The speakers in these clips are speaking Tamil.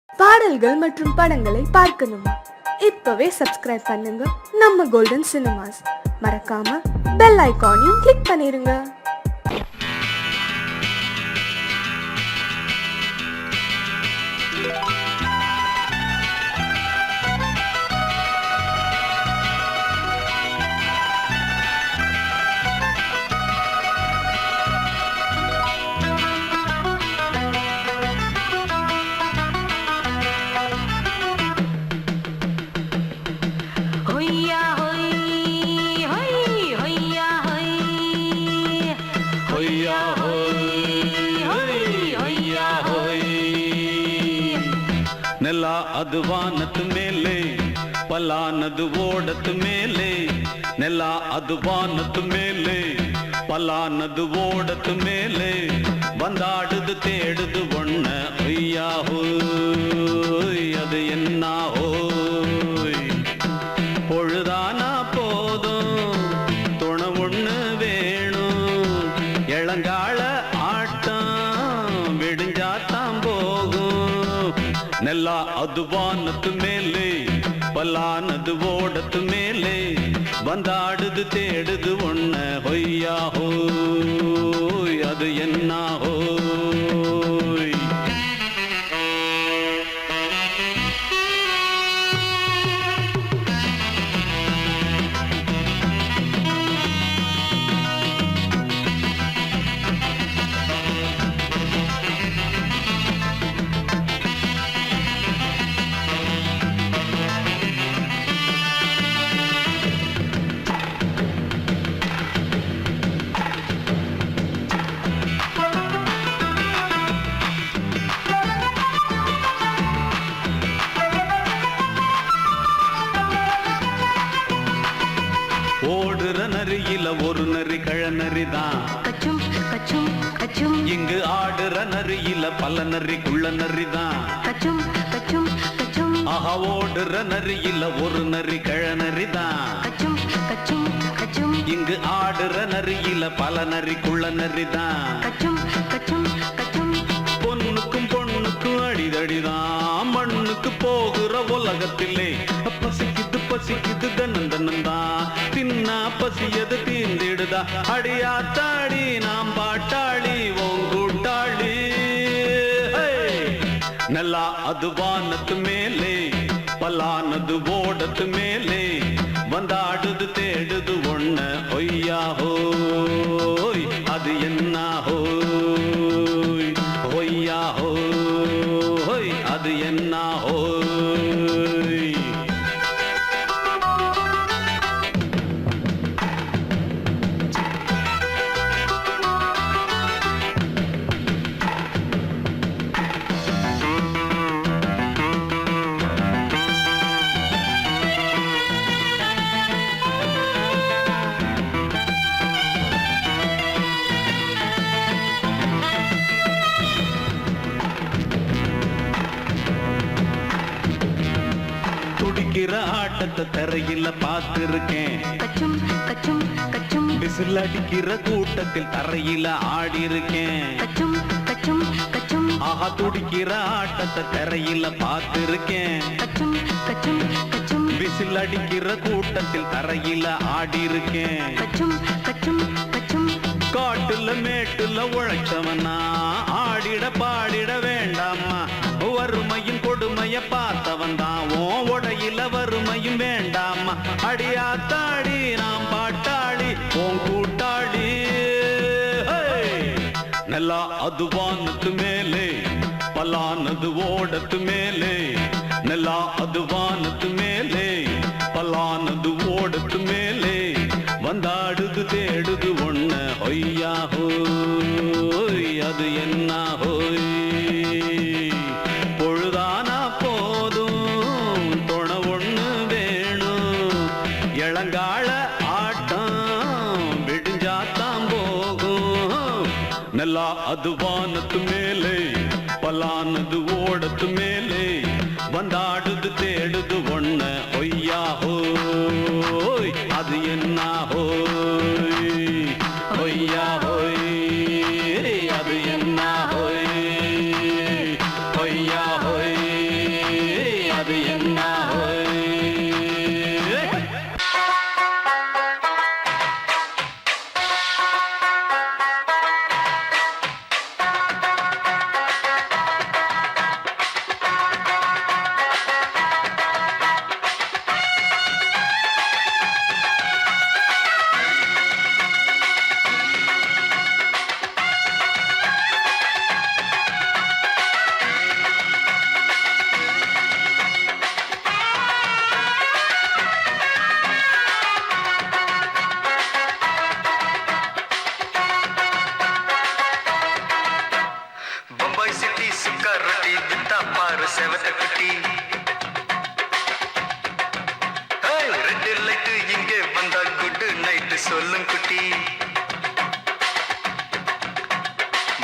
பாடல்கள் மற்றும் படங்களை பார்க்கணுமா? இப்பவே சப்ஸ்கிரைப் பண்ணுங்க நம்ம கோல்டன் சினிமாஸ். மறக்காம பெல் ஐகானையும் கிளிக் பண்ணிருங்க. ನೆಲ ಅದು ವಾನದ ಮೇಲೆ ಪಲಾನದು ಓಡದ ಮೇಲೆ ನೆಲ ಅದು ವಾನದ ಮೇಲೆ ಪಲಾನದು ಓಡದ ಮೇಲೆ ಬಂದಾಡುದು தேடுது ஒண்ண ஐயா ஹோய் அது என்ன ஹோய் பொழுதானா போதும் துணை ஒண்ணு வேணும் இளங்கால ஆட்டம் விடிஞ்சாத்தான் போகும் ನೆಲ ಅದು ವಾನದ ಮೇಲೆ ಪಲಾನದು ಓಡದ ಮೇಲೆ ಬಂದಾಡುದು தேடுது ஒண்ண ಹೊಯ್ಯಾ ಹೋಯ್ ಅದು என்ன ಹೋಯ್ ஓடுற நரியில ஒரு நரி கழநரிதான் கச்சும் கச்சும் கச்சும் இங்கு ஆடுற நரியில பல நரிக்குள்ள நரிதான் கச்சும் கச்சும் கச்சும் ஆஹா ஓடுற நரியில ஒரு நரி கழநரிதான் கச்சும் கச்சும் கச்சும் இங்கு ஆடுற நரியில பல நரிக்குள்ள நரிதான் கச்சும் கச்சும் கச்சும் பொண்ணுக்கும் பொண்ணுக்கும் அடிதடிதான் மண்ணுக்கு போகிற உலகத்திலே பசிக்குது பசிக்குது தன்னந்தனந்தான் தின்னா பசியது தீந்திடுதா அடியாத்தாடி நாம் பாட்டாளி ஓங்கூட்டாளி ನೆಲ ಅದು ವಾನದ ಮೇಲೆ ಪಲಾನದು ಓಡದ ಮೇಲೆ ಬಂದಾಡುದು தேடுது ஒண்ண ஒய்யா ஹோய் அது என்ன ஹோய் ஒய்யா ஹோய் அது என்ன ஹோய் துடிக்கிற ஆட்டத்தை தரையில பார்த்திருக்கேன் கச்சும் கச்சும் கச்சும் விசில் அடிக்கிற கூட்டத்தில் தரையில ஆடி இருக்கேன் கச்சும் கச்சும் கச்சும் ஆஹா துடிக்கிற ஆட்டத்தை தரையில பார்த்திருக்கேன் கச்சும் கச்சும் கச்சும் விசில் அடிக்கிற கூட்டத்தில் தரையில ஆடி இருக்கேன் கச்சும் கச்சும் கச்சும் காட்டுல மேட்டுல உழைச்சவனா ஆடிட பாடிட வேண்டாமா வறுமையின் கொடுமைய பார்த்தவன் தான் ஓ உடையில வறுமையும் வேண்டாமா அடியாத்தாடி நாம் பாட்டாளி ஓன் கூட்டாளி ನೆಲ ಅದು ವಾನದ ಮೇಲೆ ಪಲಾನದು ಓಡದ ಮೇಲೆ ನೆಲ ಅದು ವಾನದ ಮೇಲೆ ಪಲಾನದು ಓಡದ ಮೇಲೆ ಬಂದಾಡುದು தேடுது ஒண்ண ஒய்யா ஹோய் அது என்ன ஹோய் பொழுதானா போதும் துணை ஒண்ணு வேணும் இளங்கால ஆட்டம் விடிஞ்சாத்தான் போகும் ನೆಲ ಅದು ವಾನದ ಮೇಲೆ ಪಲಾನದು ಓಡದ ಮೇಲೆ ಬಂದಾಡುದು தேடுது ஒண்ண ஒய்யா ஹோய் அது என்ன ஹோய் ஒய்யா ஹோய் அது என்ன ஹோய் ஒய்யா ஹோய் அது என்ன செவத்த குட்டி ரெட் லைட் இங்கே வந்தா குட் நைட் சொல்லும் குட்டி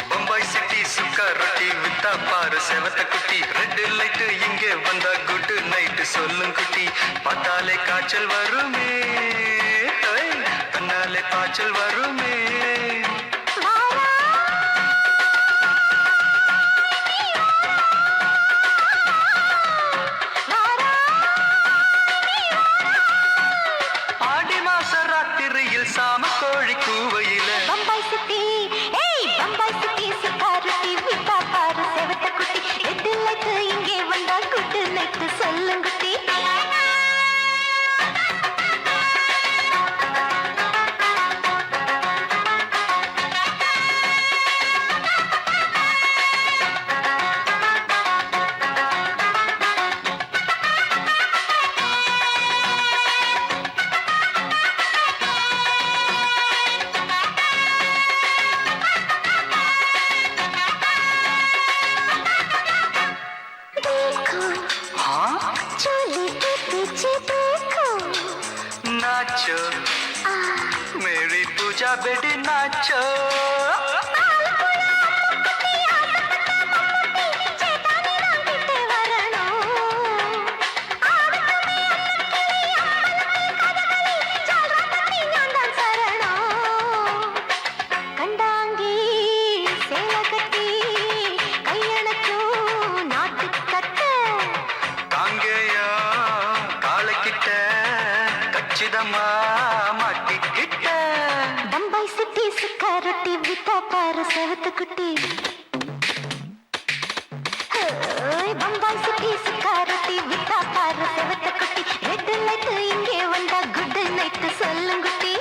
பம்பாய் சிட்டி சுக்கா ரொட்டி வித்தா பாரு செவத்த குட்டி ரெட் லைட் இங்கே வந்தா குட் நைட் சொல்லும் குட்டி பார்த்தாலே காய்ச்சல் வருமே தன்னாலே காய்ச்சல் வருமே சாம கோழி கூவையில பம்பாய் சிட்டி பம்பாய் சிட்டி சிக்காரத்தி விட்டா பாரு செவத்த குட்டி ரெட் லைட் இங்கே வந்தா குட் நைட் சொல்லுங்குட்டி नाचो मेरी पूजा बेटी नाचो பம்பாய் சிட்டி சிக்காரத்தி விட்டா பாரு செவத்த குட்டி பம்பாய் சிட்டி சிக்காரத்தி விட்டா பாரு செவத்த குட்டி ரெட் லைட் இங்கே வந்தா குட் நைட் சொல்லுங்குட்டி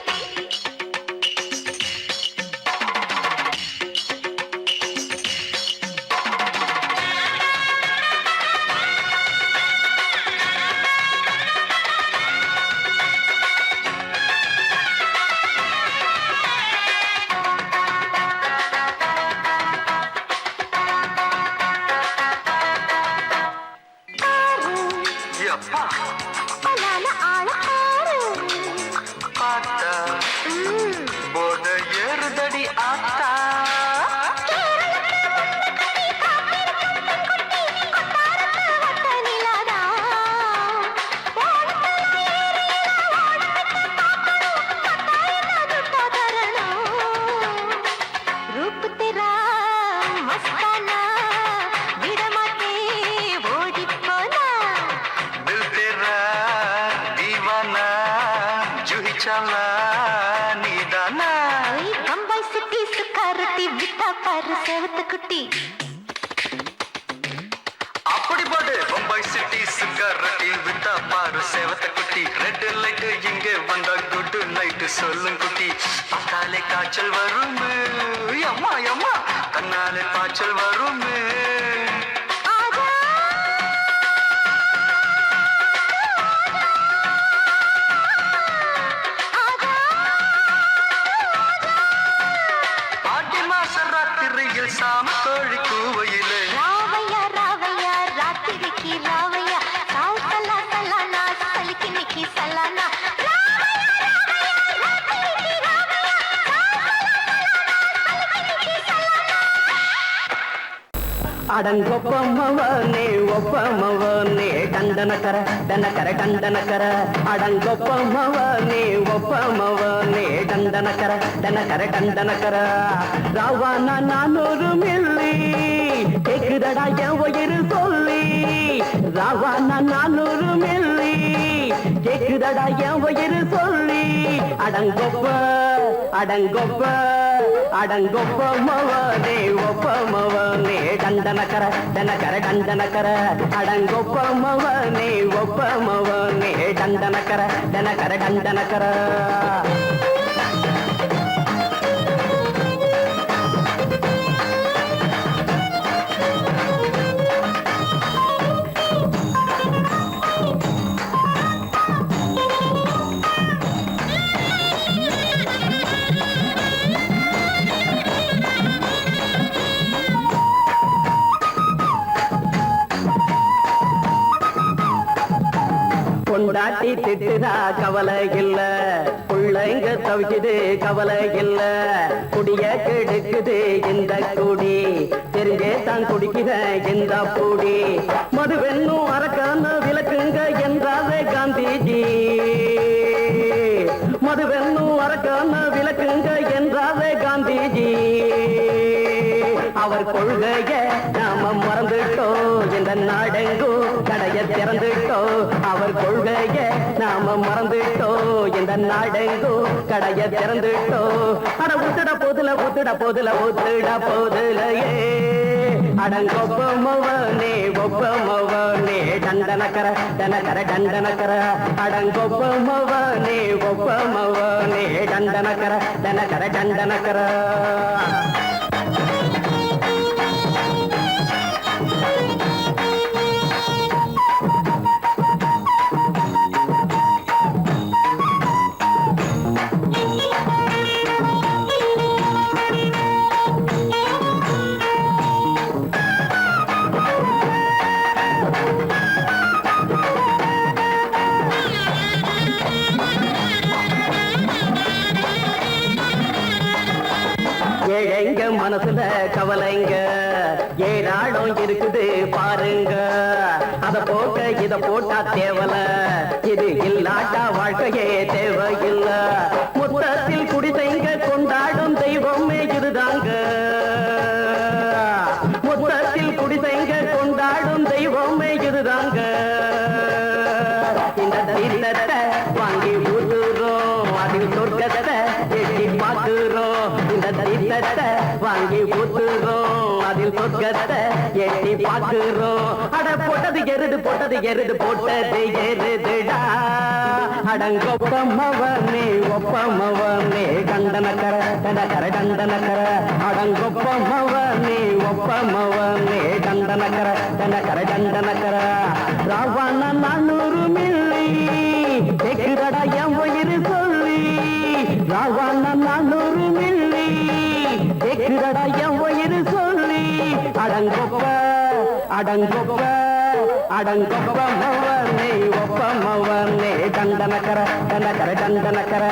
போத ஏறுதடி ஆத்தா रूप तेरा मस्ताना विडमाते ओडी पोना दिल तेरा दीवाना जूही चला नीदाना बम्बई सिटी सुकारती विटा पर सेवत कुटी அப்படி போடு பம்பாய் சிட்டி சிகரெட்டி விட்டா பாரு சேவத்த குட்டி ரெட் லைட் இங்கே வந்தா குட் நைட் சொல்லும் குட்டி பார்த்தாலே காய்ச்சல் வருமே அம்மா அம்மா தன்னாலே காய்ச்சல் வருமே ஆடி மாச ராத்திரியில் சாம கோழி கூவையிலே ராவையா ராவையா ராத்திரிக்கு ராவையா சாவு சலா சலானா சலிக்கு நிக்கி சலானா ಅಡಂಗೊಪ್ಪಮ್ಮವನೇ ಒಪ್ಪಮ್ಮವನೇ ಡಂಡನಕರ ಡನಕರ ಡಂಡನಕರ ಅಡಂಗೊಪ್ಪಮ್ಮವನೇ ಒಪ್ಪಮ್ಮವನೇ ಡಂಡನಕರ ಡನಕರ ಡಂಡನಕರ ராவான 400 மில்லி கேக்குதடா என் உயிர் சொல்லி ராவானா 400 மில்லி கேக்குதடா என் வயிறு சொல்லி அடங்கொப்ப அடங்கொப்ப அடங்கொப்ப மவனே ஒப்ப மவனே டண்டனக்கர டனக்கர டண்டனக்கர அடங்கொப்ப மவனே ஒப்ப மவனே டண்டனக்கர டனக்கர டண்டனக்கர பொண்டாட்டி திட்டுதா கவலை இல்ல புள்ளைங்க தவிக்குது கவலை இல்ல குடிய கெடுக்குது இந்த குடி தெரிஞ்சே தான் குடிக்குத இந்த பூடி மதுவென்னும் அரக்கான விளக்குங்க என்றாவே காந்திஜி மதுவென்னும் அரக்கான விளக்குங்க என்றாவே காந்திஜி அவர் கொள்கைய நாம மறந்துட்டோம் இந்த நாடெங்கும் கடைய திறந்துட்டோம் அவர் கொள்கைய நாம மறந்துட்டோம் இந்த நாடெங்கும் கடைய திறந்துட்டோம் அட ஊத்துட போதுல ஊத்துட போதுல ஊத்துட போதுலையே அடங்கொப்ப மவனே ஒப்ப மவனே டண்டனக்கர டனக்கர டண்டனக்கர அடங்கொப்ப மவனே ஒப்ப மவனே டண்டனக்கர டனக்கர டண்டனக்கர ஏழைங்க மனசுல கவலைங்க ஏராளம் இருக்குது பாருங்க அத போட்ட இத போட்டா தேவல இது இல்லாட்டா வாழ்க்கையே தேவையில்ல மொத்தத்தில் குடிசைங்க கொண்டாடும் தெய்வமே இதுதாங்க மொத்தத்தில் குடிசைங்க கொண்டாடும் தெய்வமே இதுதாங்க இந்த தீர்த்தத்தை வாங்கி ஊத்துறோம் அதில் சொர்க்கத்தை எட்டி பார்க்கிறோம் இந்த தீர்த்தத்தை வாங்கி ஊத்துறோம் அதில் சொர்க்கத்தை எட்டி பார்க்கிறோம் அட போட்டது எருது போட்டது எருதுடா அடங்கொப்பமவனே ஒப்பமவனே கண்டனக்கர டனக்கர டண்டனக்கர அடங்கொப்பமவனே ஒப்பமவனே கண்டனக்கர டனக்கர டண்டனக்கர ராவண 400 மில்லி கேக்குதடா என் வயிறு சொல்லி ராவண 400 மில்லி கேக்குதடா என் வயிறு சொல்லி அடங்கொப்ப அடங்கொப்ப அடங்கொப்ப மவனே ஒப்ப மவனே டண்டனக்கர டனக்கர டண்டனக்கர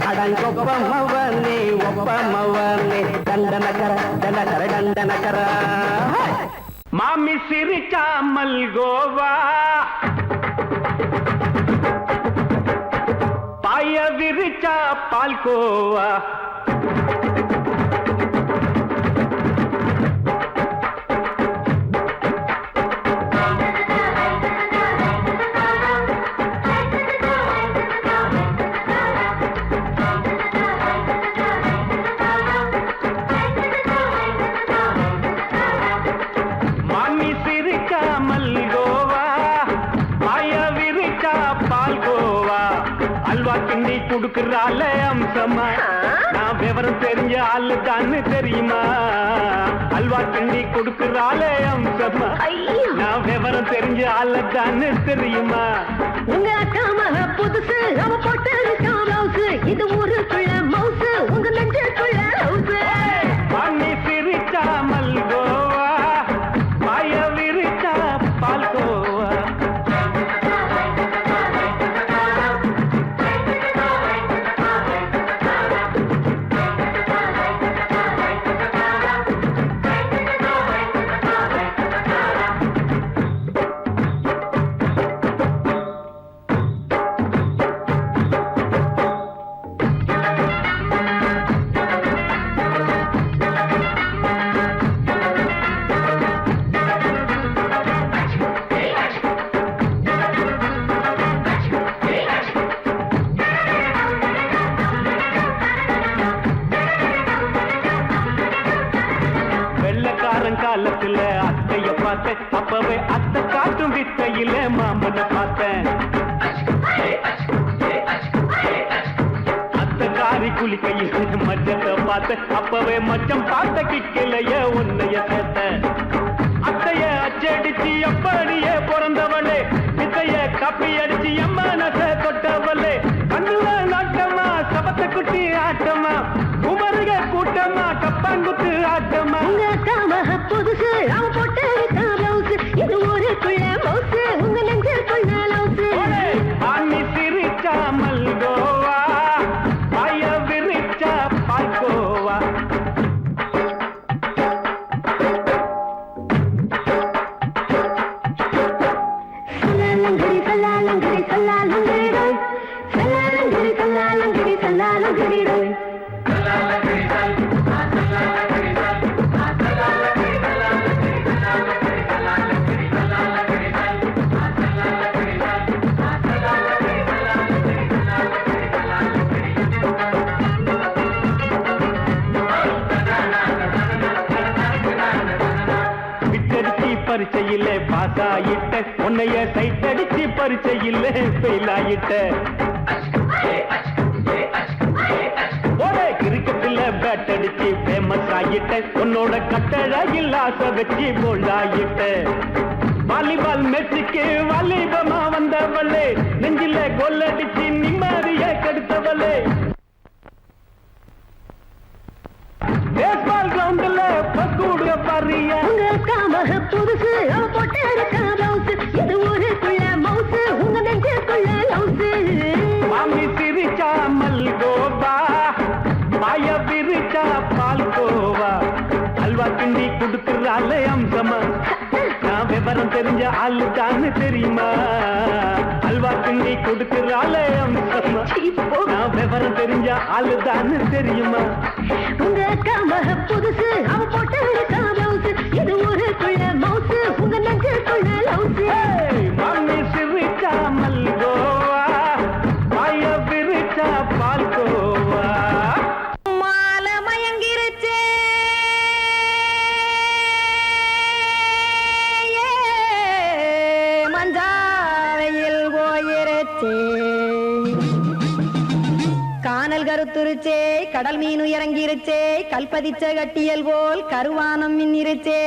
அடங்கொப்ப மவனே ஒப்ப மவனே டண்டனக்கர டனக்கர டண்டனக்கர மாமி சிரிச்சா மல்கோவா பாய விரிச்சா பால்கோவா கிண்டி குடுக்கறால அம்சமா நான் விவரம் தெரிஞ்ச ஆளு தான்னு தெரியுமா அல்வா கிண்டி குடுக்கறால அம்சமா நான் விவரம் தெரிஞ்ச ஆளு தான்னு தெரியுமா உங்க அக்கா மக புதுசு அவ போட்டு ப்ளவுஸ் இது ஊருக்குள்ள மவுசு உங்க நெஞ்சுக்குள்ள ஹவுஸ் பண்ணி சிரிச்சா மல்கோவா பாய விரிச்சா பால்கோவா குளிக்கையில மாமனை பார்த்தேன். அத்தக்காரி குளிக்கையில மச்சத்தை பார்த்தேன். அப்பவே மச்சம் பார்த்த கிக்கலைய உன்னைய சேர்த்த. அத்தைய அச்சடிச்சு எப்படியே பிறந்தவளே, வித்தைய கப்பி அடிச்சு எம்மனச தொட்டவளே. கண்ணுல நாட்டமா சபத்த குட்டி ஆட்டமா, குமருக கூட்டமா கப்பாங்குத்து ஆட்டமா. உங்க அக்காம புதுசு அவ போட்டு பிளவுஸ், இது ஊருக்குள்ள மவுசு, உங்க நெஞ்சுக்குள்ள லவுசு. ஆணி சிரிச்சா மல்கோவா, பாய விரிச்சா பால்கோவா. சல்லாலங்கடி சல்லாலங்கடி சல்லாலங்கடி ரோய், சல்லாலங்கடி சல்லாலங்கடி சல்லாலங்கடி ரோய். விட்டடிச்சு பரிச்சையில பாஸ் ஆயிட்ட, உன்னைய சைட் அடிச்சு பரிச்சையில ஃபெயில் ஆயிட்ட. கிரிக்கெட்ல பேட் அடிச்சு ஃபேமஸ் ஆகிட்ட, உன்னோட கட்டழகில் ஆசை வச்சு போல்ட் ஆகிட்ட. வாலிபால் மேட்சுக்கு வாலிபமா வந்தவளே, நெஞ்சில கோல் அடிச்சு நிம்மதிய கெடுத்தவளே. பேஸ்பால் கிரவுண்ட்ல பக்கூட பாரியா. உங்க அக்காம புதுசு அவ போட்டு பிளவுஸ், இது ஊருக்குள்ள மவுசு, உங்க நெஞ்சுக்குள்ள லவுசு. மாமி சிரிச்சா மல்கோவா, பாய விரிச்சா பால்கோவா. அல்வா கிண்டி கொடுக்குறாள் அம்சமா, நான் விவரம் தெரிஞ்ச ஆளு தான்னு தெரியுமா. அல்வா கிண்டி கொடுக்குறாள் அம்சமா, நான் விவரம் தெரிஞ்ச ஆளு தான்னு தெரியுமா. உங்க அக்காம புதுசு அவ போட்டு பிளவுஸ், இது ஊருக்குள்ள மவுசு, உங்க நெஞ்சுக்குள்ள லவுசு. மாமி சிரிச்சா மல்கோவா, பாய விரிச்சா பால்கோவா. மாலை மயங்கிருச்சே, மஞ்சாவையில் போயிருச்சே. கானல் கருத்துருச்சே, கடல் மீன் இறங்கிருச்சே, கல்பதிச்ச கட்டியல் போல் கருவானம் மின்னிருச்சே.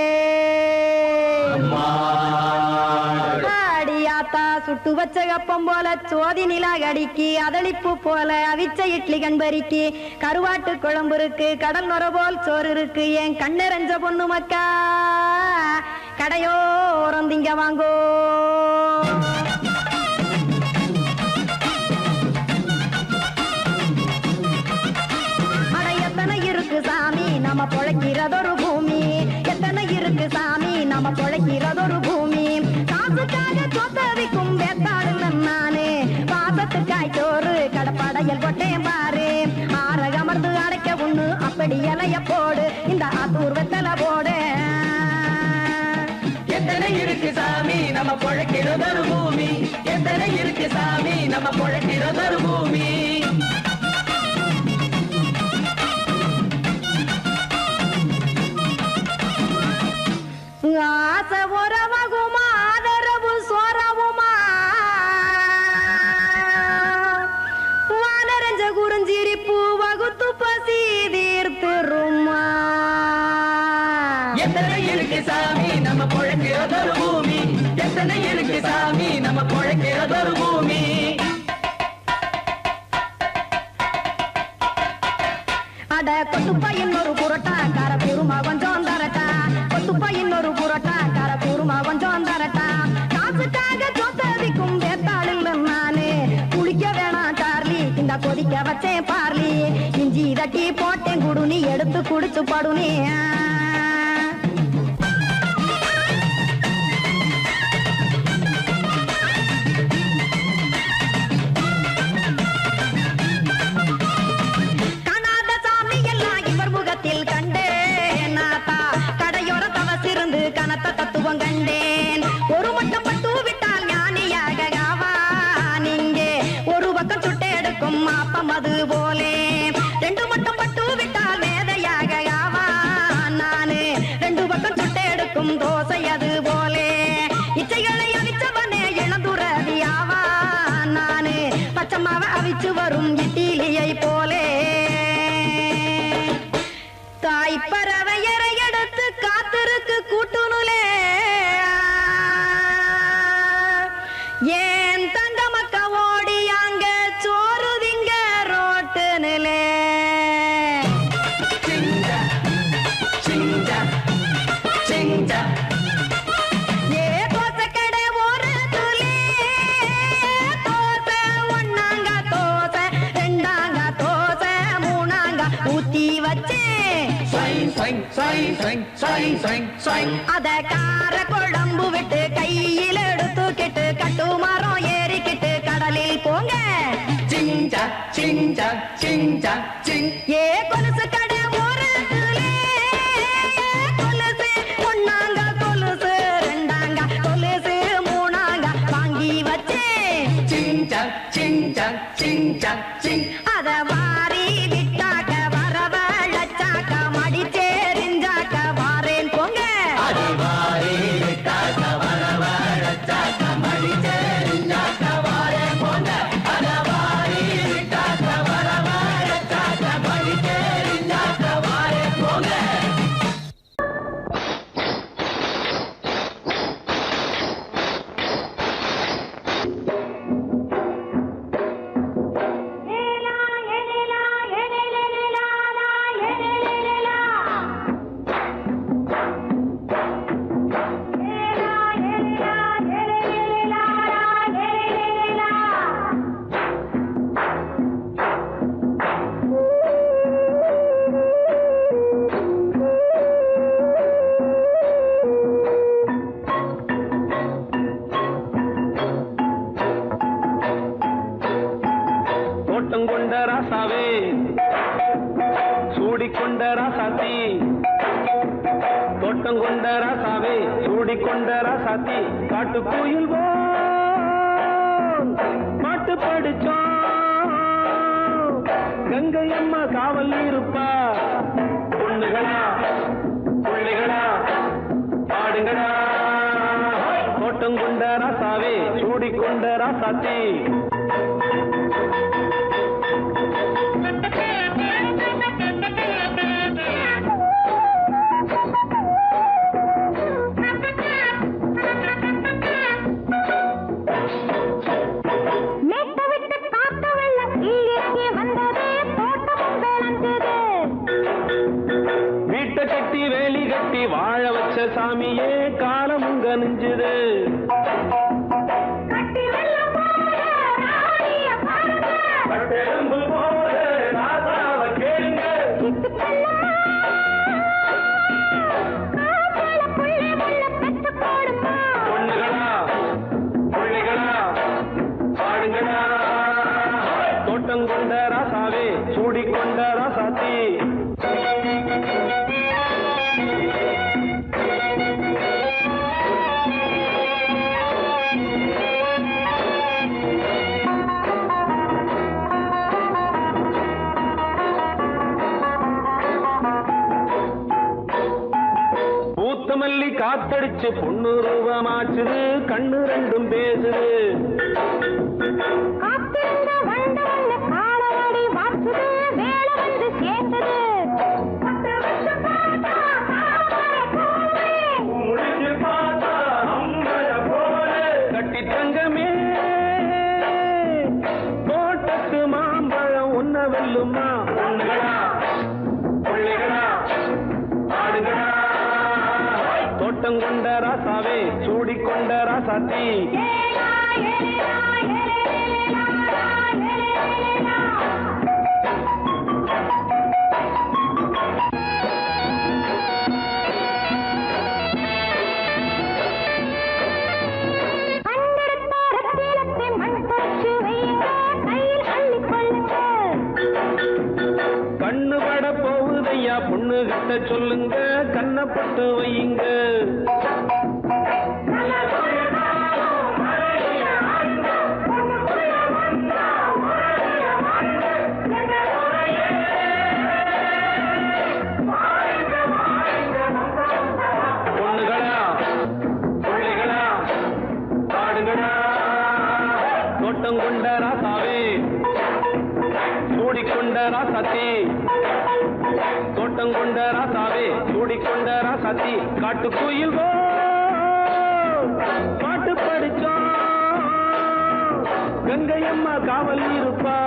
ஆடியாத்தா சுட்டு வச்ச கப்பம் போல சோதி நிலா கடிக்கு, அதளிப்பு போல அவிச்ச இட்லி கண்பறிக்கு, கருவாட்டு குழம்பு இருக்கு, கடல் நுர போல் சோறு இருக்கு. என் கண்ணெரஞ்ச பொண்ணு மக்கா கடையோரம் திங்க வாங்கோ. எத்தனை இருக்கு சாமி நம்ம பொழைக்கிறதொரு பூமி, எத்தனை இருக்கு சாமி நம்ம பொழைக்கிறதொரு பூமி. காசுக்காக சொத்தவிக்கும் வேத்தாடு நானு, பாசத்துக்காய் சோறு கடப்படையல் கொட்டேன் பாரு. ஆற அமர்ந்து அடைக்க ஒண்ணு அப்படி இலைய போடு, இந்த ஆத்தூர் வெத்தலை போடு. எத்தனை இருக்கு சாமி நம்ம பொழைக்கிறதொரு பூமி, எத்தனை இருக்கு சாமி நம்ம பொழைக்கிறதொரு பூமி. ஆசை உறவகுமா ஆதரவு சோரவுமா, வானரஞ்ச குறிஞ்சிரிப்பு வகுத்து பசி தீர்த்துருமா. எத்தனை இருக்கு சாமி நம்ம பொழைக்கிறதொரு பூமி, எத்தனை இருக்கு சாமி நம்ம பொழைக்கிறதொரு பூமி. அட கொத்துப்பா இன்னொரு புரட்டா கார பெருமா கொஞ்சம் தரட்டா, கொத்துப்பா இன்னொரு புரட்டா கார பெருமா கொஞ்சம் தரட்டா. காசுக்காக சொத்தவிக்கும் வேத்தாளில் நானு, குளிக்க வேணாம் சார்லி இந்த கொதிக்க வச்சேன் பார்லி. இஞ்சி தட்டி போட்டேன் குடுனி, எடுத்து குடிச்சு படுனி. கண்டேன் நாத்தா கடையோர தவசிருந்து கனத்த தத்துவம் கண்டேன். ஒரு மட்டம் பட்டு விட்டால் ஞானியாக நீங்கே, ஒரு பக்கம் சுட்டு எடுக்கும் மாப்பம் அது போலே. ரெண்டு மட்டம் பட்டு விட்டால் மேதையாக நானு, ரெண்டு பக்கம் சுட்டு எடுக்கும் தோசை அது போலே. இச்சைகளை அவிச்சவனே வரும் இட்டிலியை போலே தாய் பறவையரை எடுத்து காத்திருக்கு கூட்டுனுலே ஏன் தங்க மக்க ஓடியாங்க சோறுதிங்க ரோட்டு நிலே ஏ தோசை கடை ஒரு துளி தோசை ஒன்னாங்க தோசை ரெண்டாங்க தோசை மூணாங்க ஊத்தி வச்சேன் அத கார குழம்பு விட்டு கையில் எடுத்துக்கிட்டு கட்டுமரம் ஏறிக்கிட்டு கடலில் போங்க ஏ கொலுசு கடை ஒரு துளி கொலுசு ஒன்னாங்க கொலுசு ரெண்டாங்க கொலுசு மூணாங்க வாங்கி வச்சேன் அத வாரி விட்டாக்க வரவழைச்சாக்க மடிச்சேரிஞ்சாக்க வாரேன் போங்க தோட்டங்கொண்ட ராசாவே சூடிக்கொண்ட ராசாத்தி தோட்டங்கொண்ட ராசாவே சூடிக்கொண்ட ராசாத்தி காட்டு கோயில் மாட்டு படிச்சோம் கங்கை அம்மா காவல் இருப்பா பொண்ணுகளா பிள்ளைகளா பாடுங்களா தோட்டங்கொண்ட ராசாவே சூடிக்கொண்ட ராசாத்தி வீட்டை கட்டி வேலி கட்டி வாழ வச்ச சாமியே காலம் உங்க நெஞ்சுது பொண்ணுகளா பிள்ளைகளா பாடுங்களா தோட்டங்கொண்ட ராசாவே சூடிக்கொண்ட ராசாத்தி பூத்தமல்லி காத்தடிச்சு பொண்ணு ரூபமாச்சுது கண்ணு ரெண்டும் பேசுது கட்டி தங்கமே தோட்டத்து மாம்பழம் உன்ன வெல்லுமா பொண்ணுகளா பிள்ளைகளா ஆடுகளா தோட்டங்கொண்ட ராசாவே சூடிக்கொண்ட ராசாத்தி கண்ணு பட போகுதையா பொண்ணு கிட்ட சொல்லுங்க கண்ணப்பட்டு வையுங்க பொண்ணுகளா பிள்ளைகளா பாடுங்களா தோட்டங்கொண்ட ராசாவே சூடிக்கொண்ட ராசாத்தி தோட்டம் கொண்ட ராசாவே சூடிக்கொண்ட ராசாத்தி காட்டுக்குயில் பாட்டு படிச்சோம் கங்கை அம்மா காவல் இருப்பா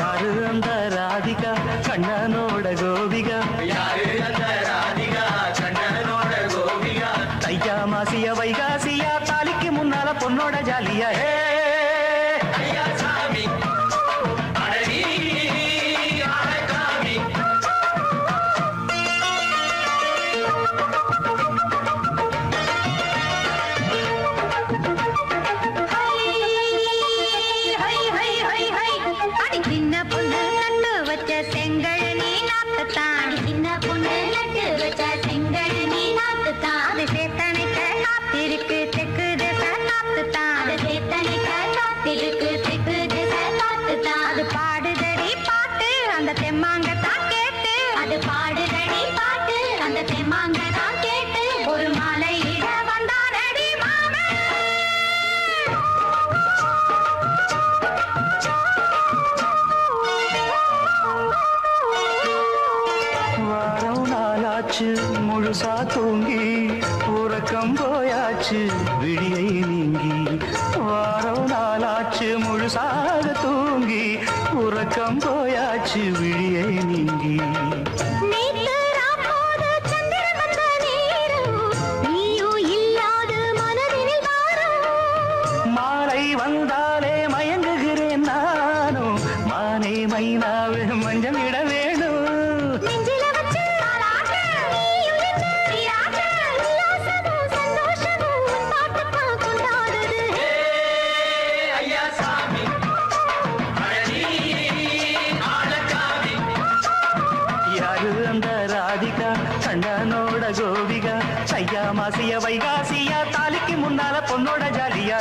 யாரு அந்த ராதிகா கண்ணனோட கோபிகா தையா மாசிய வைகாசியா தாலிக்கு முன்னால பொண்ணோட ஜாலியா முழுசா தூங்கி உறக்கம் போயாச்சு விடியை நீங்கி வாரம் நாளாச்சு முழுசாக தூங்கி உறக்கம் போயாச்சு விடியை நீங்கி மாலை வந்தாலே மயங்குகிறேன் நானும் மானே மைனாவே மஞ்சள் இட வேணும் கண்ணனோட கோபிகா சையா மாசிய வைகாசியா தாலிக்கு முன்னால பொண்ணோட ஜாலியா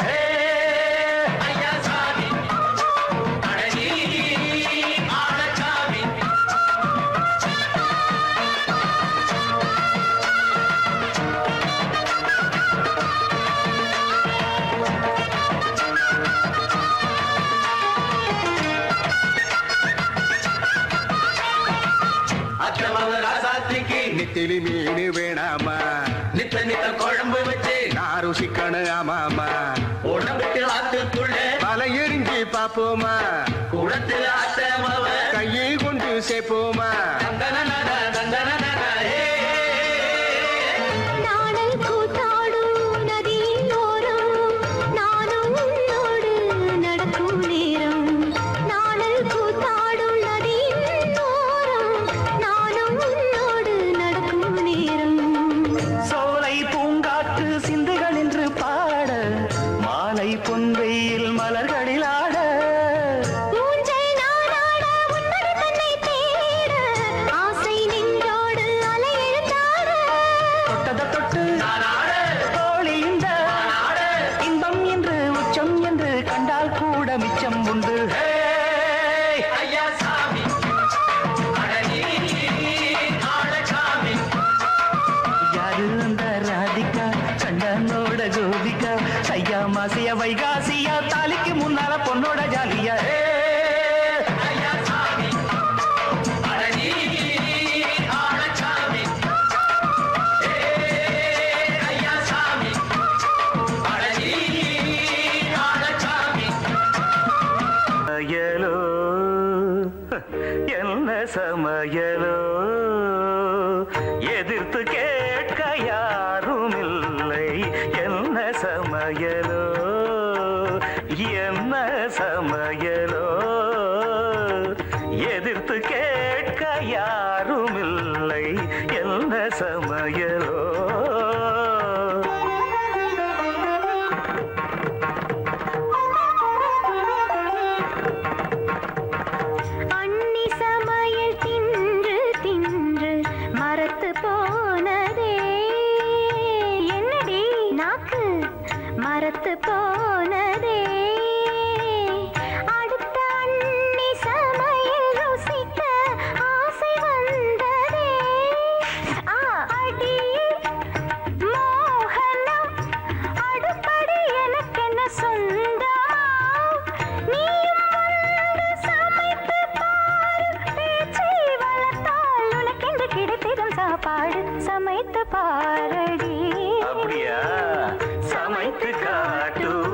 நெத்திலி மீன் வேணாமா நித்த நித்த குழம்பு வச்சு நான் ருசிக்கணும் ஆமாமா உடம்புக்கு ஆத்துக்குள்ள பல எரிஞ்சு பாப்போமா குடத்துல ஆத்தமாவ கையை கொண்டு சேர்ப்போமா பொன்வெயில் மலர்களில் ஆட தொட்டத தொட்டு தோழி இந்த இன்பம் என்று உச்சம் என்று கண்டால் கூட மிச்சம் உண்டு யாரு அந்த ராதிகா கண்ணனோட கோபிகா சையா மாசிய வைகாசியா தாலிக்கு முன்னால பொண்ணோட ஜாலியா சமையலோ என்ன சமையலோ எதிர்த்து கேட்க யாரும் இல்லை என்ன சமையலோ என்ன சமையலோ எதிர்த்து கேட்க யாரும் இல்லை என்ன சமையலோ பாரடி. அப்படியா? சமைத்து காட்டுவோம்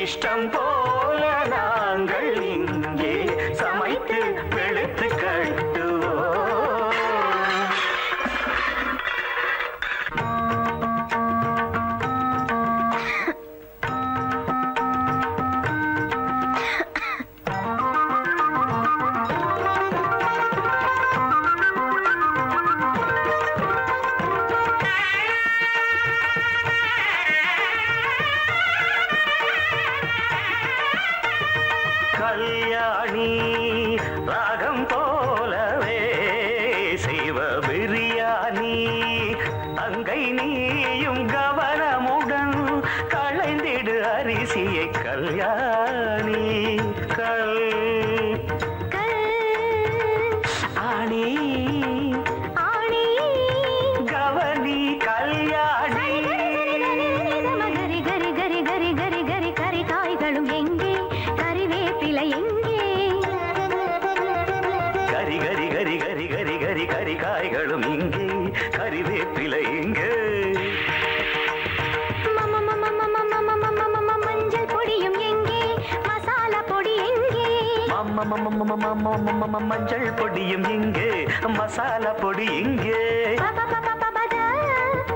இஷ்டம் போல நாங்கள் இங்கே சமைத்து வெளுத்து கட்டுவோம். கல்யாணி ராகம் போலவே செய்வ பிரியாணி அங்கை நீயும் கவனமுடன் களைந்திடு அரிசியை கல்யாணி ஆணி ஆணி கவனி கல்யாணி. கரி கரி கரி கரி கரி கரி கரி காய்களும் எங்கே கறிவேப்பிலை எங்கே கரி கரி கரி கரி கரி கரி கரி காய்களும் இங்கே கறிவேப்பிலை இங்கே. மஞ்சள் பொடியும் எங்கே மசாலா பொடி எங்கே மஞ்சள் பொடியும் இங்கே மசாலா பொடி இங்கே.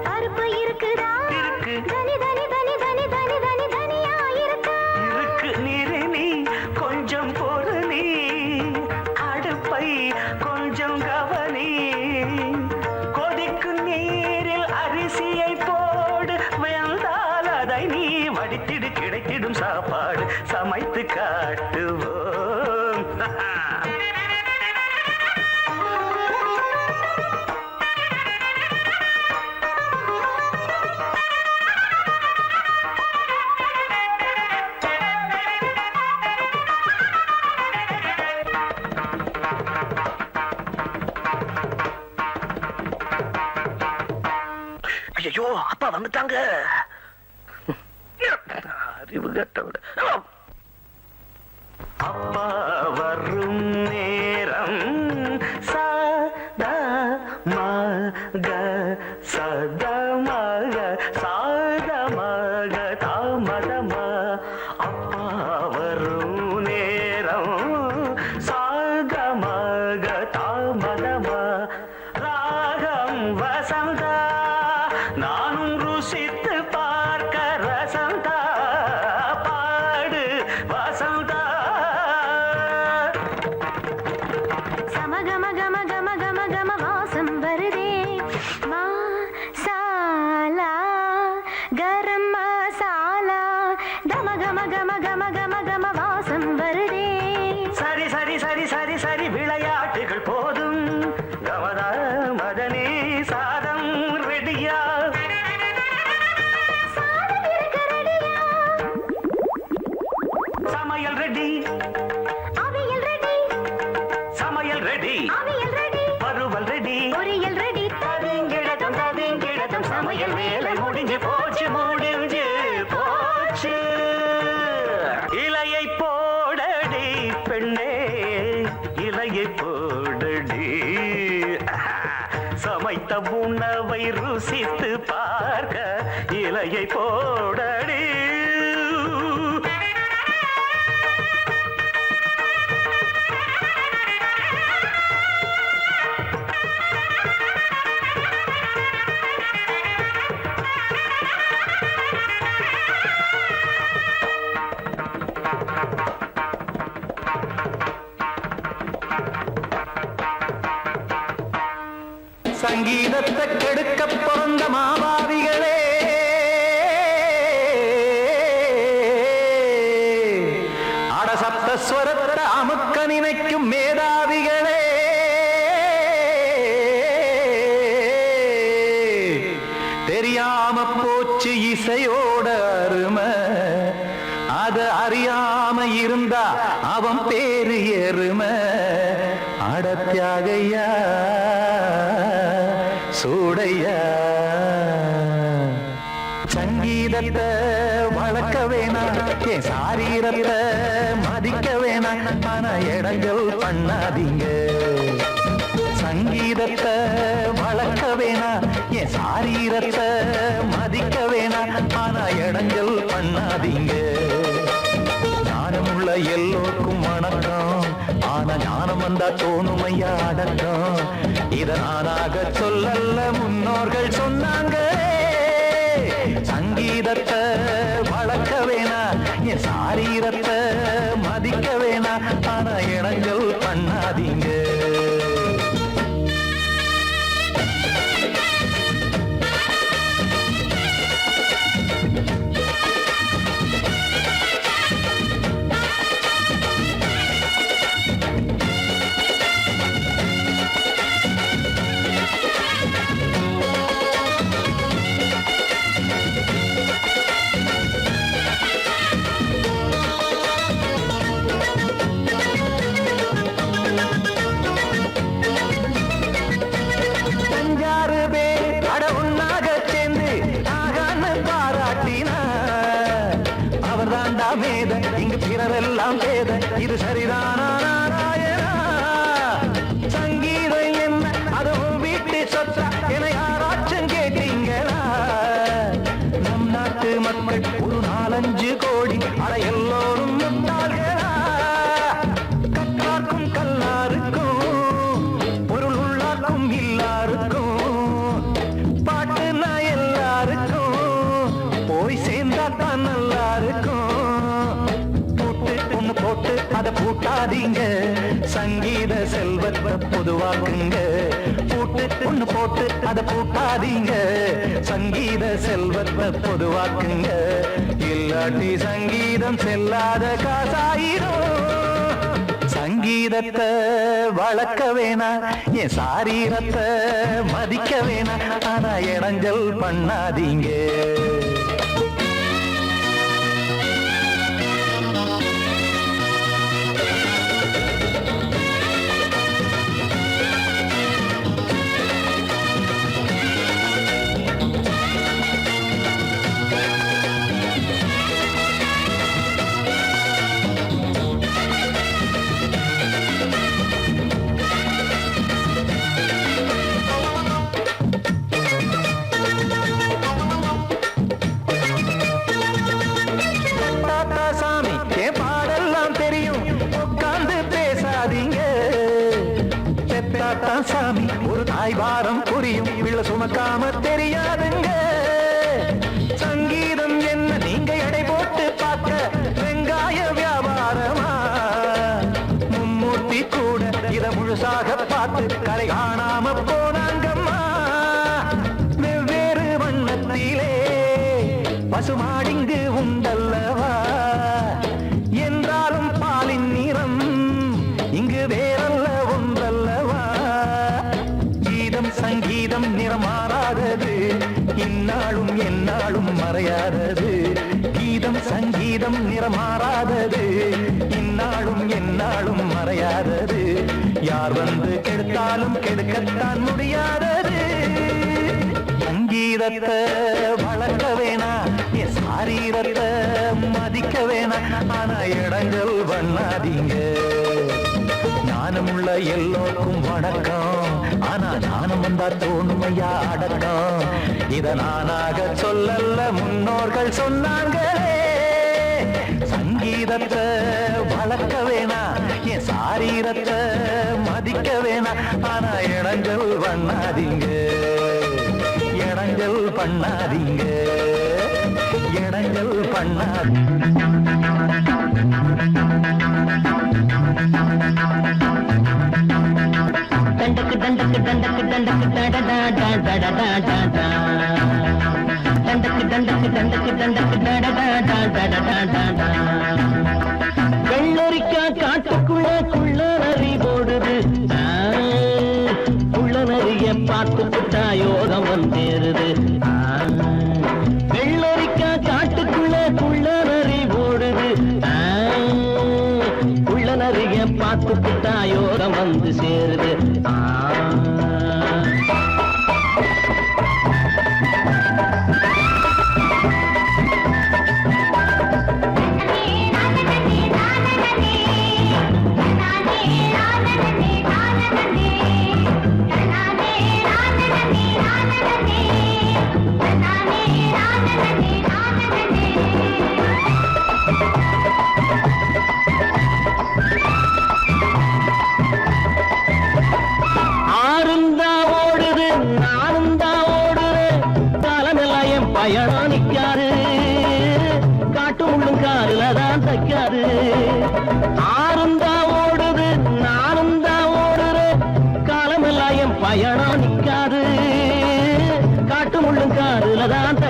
பருப்பு இருக்குதா இருக்கு. தனி தனி தனி தனி தனி தனி தனியா இருக்கா இருக்கு நீரு நீ கொஞ்சம் பொறு நீ அடுப்பை கொஞ்சம் கவனி. கொதிக்கு நீரில் அரிசியை போடு வெந்தால் அதை நீ வடித்திடு கிடைத்திடும் சாப்பாடு சமைத்து காட்டுவோம். ஐயோ அப்பா வந்துட்டாங்க. அறிவு கட்டவிட அப்பா வரும் நேரம் சதா மக சதா மக சாத மக தாமதம. அப்பா வரும் நேரம் சாத மக தாமதம. ராகம் வசந்தா நானும் ருசித்து பார்க்க ரசந்தா பாடு வசந்தா. சமகம கம கம கம கம வாசம் வருதே மசாலா கரம் மசாலா கம கம கம கம கம கம வாசம் வருதே. சரி சரி சரி சரி சரி விளையாட்டுகள் போதும் கமதா மதனே சாதம் ரெடியா. சாதம் இருக்க ரெடியா சமையல் ரெடி அவியல் ரெடி சமையல் ரெடி அவியல் ரெடி வறுவல் ரெடி பொரியல் ரெடி தவிங்கிழத்தம் சமையல் வேலை முடிஞ்சு போச்சு முடிஞ்சு போச்சு. இலையை போடடி பெண்ணே இலையை போடடி. சமைத்த உணவை ருசித்து பார்க்க இலையை போடடி. சங்கீதத்தை கெடுக்க பிறந்த மாபாவிகளே அடசப்தஸ்வரத்தை அமுக்க நினைக்கும் மேதாவிகளே தெரியாம போச்சு இசையோட அருமை அத அறியாம இருந்தா அவன் பேரு எருமை அடத்தியாகையா சூடையா சங்கீதத்தை வளர்க்க வேணாம் என் சாரீரத்தை மதிக்க வேணாம் ஆனா இடங்கள் பண்ணாதீங்க சங்கீதத்தை வளர்க்க சாரீரத்தை மதிக்க வேணாம், ஆனா இடைஞ்சல் பண்ணாதீங்க. ஞானமுள்ள எல்லோருக்கும் வணக்கம், ஆனா ஞானம் வந்தா தோணுமையா அடக்கம். இத நானாக சொல்லல்ல, முன்னோர்கள் சொன்னாங்க. சங்கீதத்தை வளர்க்க வேணா, என் சாரீரத்தை மதிக்க வேணா, ஆனா இடைஞ்சல் பண்ணாதீங்க. இங்கு பிறரெல்லாம் பேத, இது சரிதானா நாராயணா? சங்கீதம் என்ன அதுவும் வீட்டு சொத்தா என யாராச்சும் கேட்டீங்களா? நம் நாட்டு மக்கள் ஒரு 4-5 கோடி, அட எல்லோரும் முட்டாள்களா? கற்றார்க்கும் கல்லாருக்கும் பொருள் உள்ளார்க்கும் எல்லாருக்கும் பாட்டுனா எல்லாருக்கும் போய் சேர்ந்தா தான் நல்லா இருக்கும். போட்டு அதை பூட்டாதீங்க, சங்கீத செல்வத்தை பொதுவாக்குங்க. பூட்டு ஒண்ணு போட்டு அதை பூட்டாதீங்க, சங்கீத செல்வத்தை பொதுவாக்குங்க. இல்லாட்டி சங்கீதம் செல்லாத காசாயிரும். சங்கீதத்தை வளர்க்க வேணா, என் சாரீரத்தை மதிக்க வேணா, ஆனா இடைஞ்சல் பண்ணாதீங்க. சாமி ஒரு தாய் வாரம் புரியும், பிள்ளை சுமக்காம தெரியாதுங்க. சங்கீதம் என்ன நீங்க எடை போட்டு பார்க்க வெங்காய வியாபாரமா? மும்மூர்த்தி கூட இத முழுசாக பார்த்து கலை காணாம போனாங்கம்மா. வெவ்வேறு வண்ணத்திலே பசுமாடிங்கு உண்டல்லவா? என்றாலும் பாலின் நிறம் இங்கு வேறல்ல ஒன்றல்லவா? சங்கீதம் நிறமாறாதது, இந்நாளும் எந்நாளும் மறையாதது. கீதம் சங்கீதம் நிறமாறாதது, இந்நாளும் எந்நாளும் மறையாதது. யார் வந்து கெடுத்தாலும் கெடுக்கத்தான் முடியாதது. சங்கீதத்தை வளர்க்க வேணா, என் சாரீரத்தை மதிக்க வேணா, ஆனா இடங்கள் பண்ணாதீங்க. ஞானமுள்ள எல்லோருக்கும் வணக்கம், ஆனா ஞானம் வந்தா தோணுமையா அடக்கம். இத நானாக சொல்லல்ல, முன்னோர்கள் சொன்னாங்களே. சங்கீதத்தை வளர்க்க வேணா, என் சாரீரத்தை மதிக்க வேணா, ஆனா இடைஞ்சல் பண்ணாதீங்க. இடைஞ்சல் பண்ணாதீங்க, இடைஞ்சல் பண்ணாதீங்க. தண்டக்கு தண்டக்கு தண்டக்கு தண்டக்கு தடடா தடடா தடடா தண்டக்கு தண்டக்கு தண்டக்கு தண்டக்கு தடடா தடடா தடடா. வெள்ளரிக்கா காட்டுக்குள்ள குள்ளநரி போடுது, குள்ளநரிய பார்த்து புட்டா யோகம் வந்தேருது. வெள்ளரிக்கா காட்டுக்குள்ள குள்ளநரி போடுது, குள்ளநரிய பார்த்து புட்டா யோகம் வந்து சேருது. Thank you.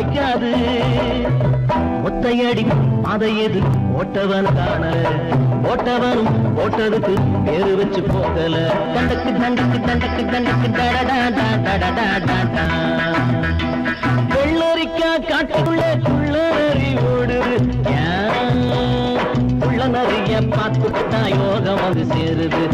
பிடிக்காது. ஒத்தையடி அதை எது ஓட்டவன் காணல, ஓட்டவனும் ஓட்டதுக்கு பேரு வச்சு போகல. தண்டக்கு தண்டக்கு தண்டக்கு தண்டக்கு டடடா. வெள்ளரிக்கா காட்டுக்குள்ள குள்ளநரி ஓடுது, உள்ள நிறைய பார்த்துக்கிட்டா யோகம் வந்து சேருது.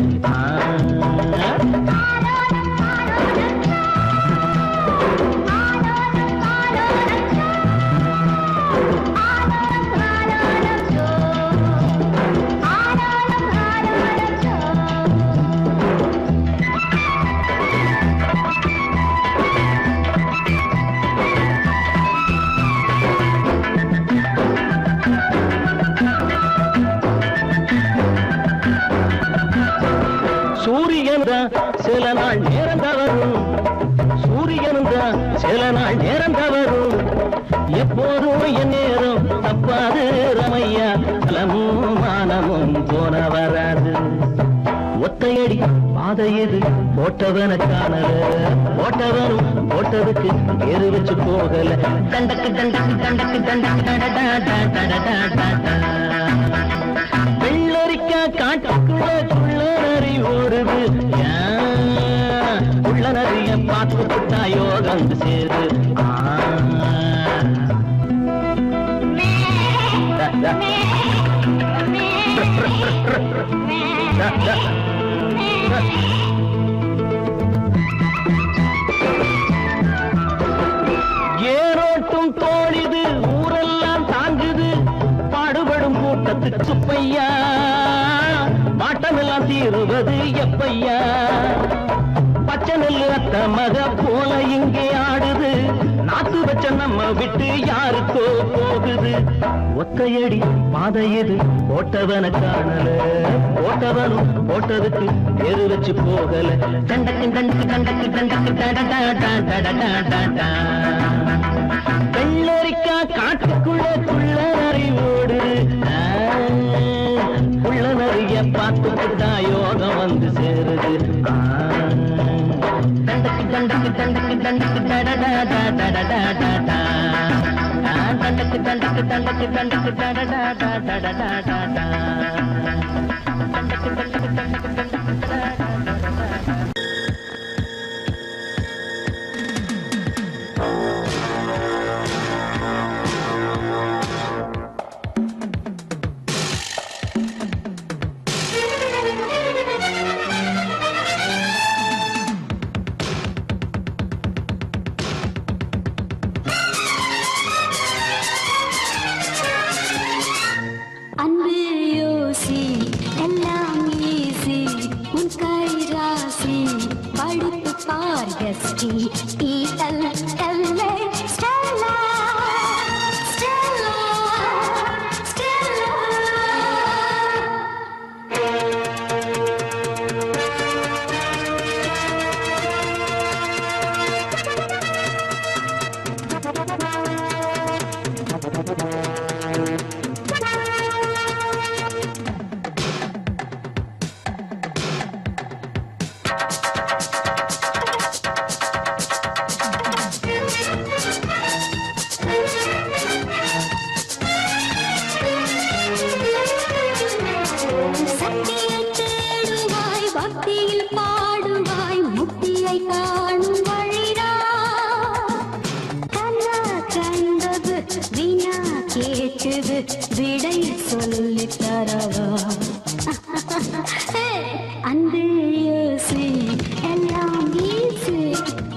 சில நாள் நேரம் தவறும், சூரியனும் தான் சில நாள் நேரம் தவறும். எப்போதும் என் நேரம் தப்பாது ரமையா, பலமும் மானமும் போன வராது. ஒத்தையடி பாதை எது போட்டவன காணல, போட்டவனும் போட்டதுக்கு பேரு வச்சு போகல. தண்டக்கு தண்டக்கு தண்டக்கு தண்டக்கு வெள்ளரிக்கா காட்டுக்குள்ள குள்ளநரி ஓடுது, உள்ள நிறைய பார்த்துக்கிட்டா யோகம் சேரு. ஏரோட்டும் தோழிது ஊரெல்லாம் தாங்குது, பாடுபடும் கூட்டத்துக்கு சுப்பையா, மாட்டமெல்லாம் தீருவது எப்பையா. பச்சை நெல்லு அத்த மக போல இங்கே ஆடுது, நாத்து வச்ச நம்ம விட்டு யாருக்கோ போகுது. ஒத்தையடி பாதை எது போட்டவன காணல, போட்டவனும் போட்டதுக்கு பேரு வச்சு போகல. தண்டக்கு தண்டக்கு தண்டக்கு தண்டக்கு டடடா. வெள்ளரிக்கா காட்டுக்குள்ள குள்ளநரி ஓடுது, உள்ள நிறைய பார்த்துக்கிட்டா யோகம் வந்து சேருது. தண்டக்கு தண்டக்கு தண்டக்கு தண்டக்கு டடடா. தண்டக்கு தண்டக்கு தண்டக்கு தண்டக்கு டடடா. தண்டக்கு தண்டக்கு தண்டக்கு தண்டக்கு. விடை சொல்லி தரவா அன்பு யோசி எல்லாம் வீசி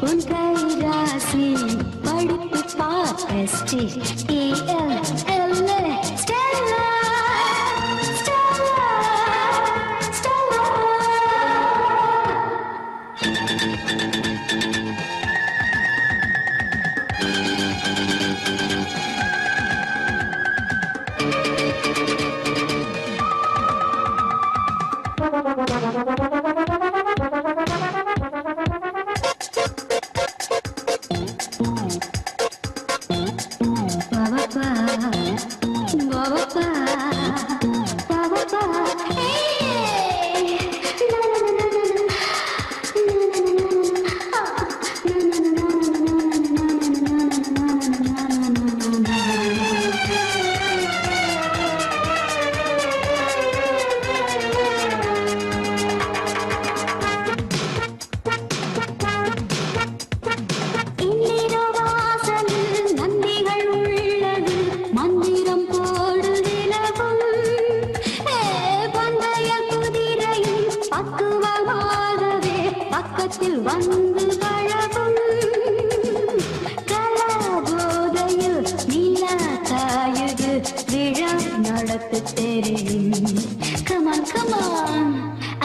உன் கை ராசி படிப்பு பாஸ்டி ஸ்டெல்லா கோபத்தில் வந்து வழவும் கலாபோதையில் நிலா காயுது விழா நடத்த தெரியும். கமான் கமான்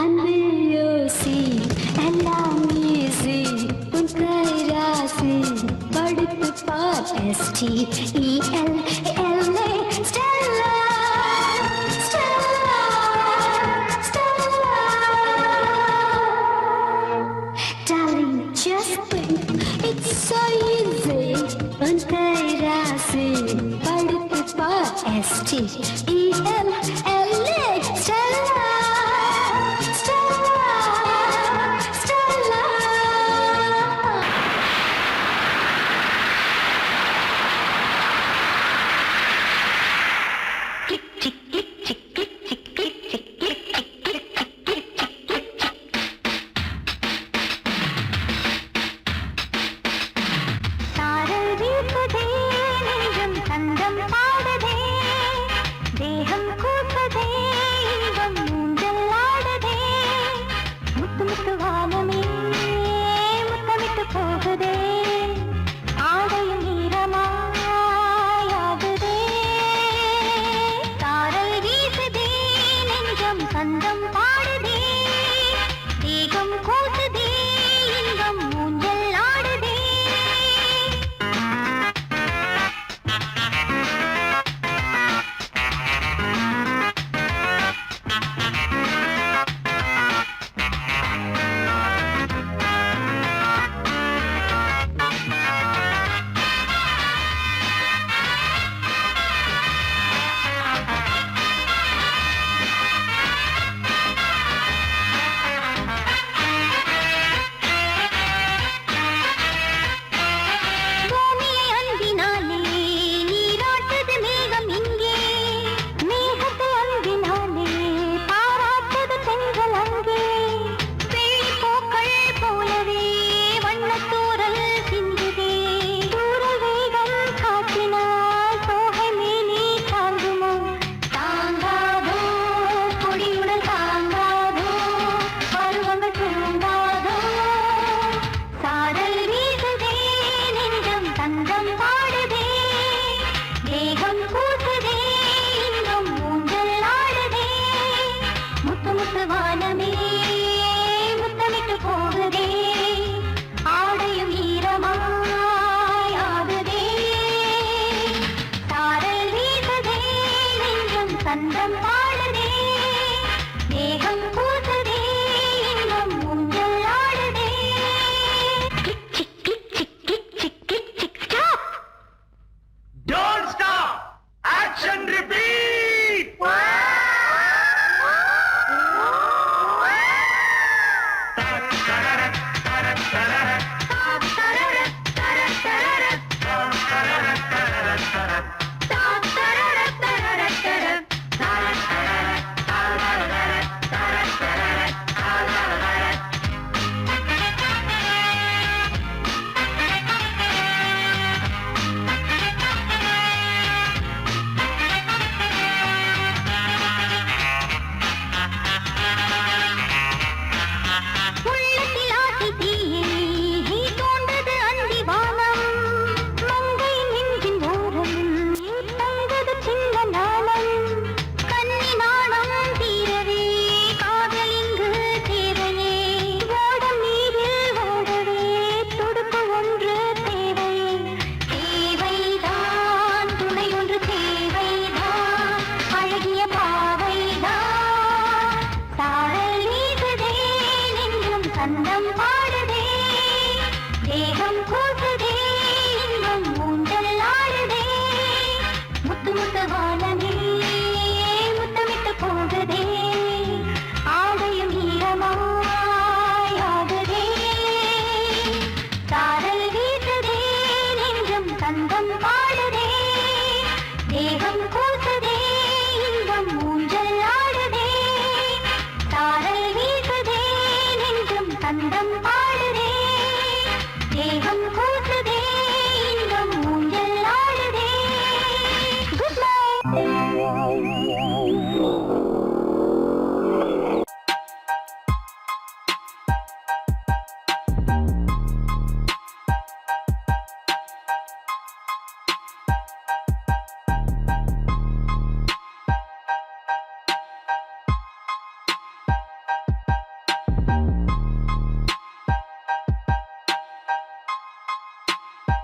அன்பு யோசி எல்லாம் ஈஸி உன் கைராசி படித்து பார் STELLA Stella Stella Stella. Darling, just think it's so easy உன் கைராசி படித்து பார் STELLA ஸ்டெல்லா ஸ்டெல்லா ஸ்டெல்லா. சாரல் வீசுதே நெஞ்சம் சந்தம் பாடுதே தேகம் கூசுதே இன்பம் ஊஞ்சல் ஆடுதே முத்து முத்து வானமே முத்தமிட்டு போகுதே ஆடையும் ஈரமாயாகுதே. சாரல் வீசுதே நெஞ்சம் சந்தம் பாடுதே தேகம் கூசுதே இன்பம் ஊஞ்சல் ஆடுதே. பூமியை அன்பினாலே நீராட்டுது மேகம் இங்கே மேகத்தை அன்பினாலே பாராட்டுது தென்றல் அங்கே பூக்கள் போலவே வண்ணத்தூரல் சிந்துதே தூரல் வேகம் காற்றினால் தோகை மேனி தாங்குமோ தாங்காதோ கொடியுடல் தாங்காதோ பருவங்கள் தூங்காதோ. சாரல் வீசுதே நெஞ்சம் தந்தம் பாடுதே தேகம் கூசுதே இன்பம் ஊஞ்சல் ஆடுதே முத்து முத்து வானமே முத்தமிட்டு போகுதே ஆடையும் ஈரமாயாகுதே. சாரல் வீசுதே நெஞ்சம் தந்தம் பாடுதே தேகம் கூசுதே இன்பம் ஊஞ்சல் ஆடுதே. Kick kick kick kick kick kick kick kick stop. Don't stop! Action repeat! உள்ளத்தில் ஆசை தீயே நீ தோண்டது அந்தி வானம் மங்கை நெஞ்சின் ஓரம் தங்கது சின்ன நாணம் கண்ணி நாணம் தீரவே காதல் இங்கு தேவையே ஓடம் நீரில் ஓடவே துடுப்பு ஒன்று தேவையே தேவைதான் துணை ஒன்று தேவைதான் அழகிய பாவைதான். சாரல் வீசுதே நெஞ்சம் சந்தம் பாடுதே தேகம் கூசுதே இன்பம் ஊஞ்சல் ஆடுதே முத்து முத்து வானமே முத்தமிட்டு போகுதே ஆடையும் ஈரமாயாகுதே. சாரல் வீசுதே நெஞ்சம் சந்தம் பாடுதே தேகம் கூசுதே இன்பம் ஊஞ்சல் ஆடுதே. சாரல் வீசுதே நெஞ்சம் சந்தம் பாடுதே தேகம் கூசுதே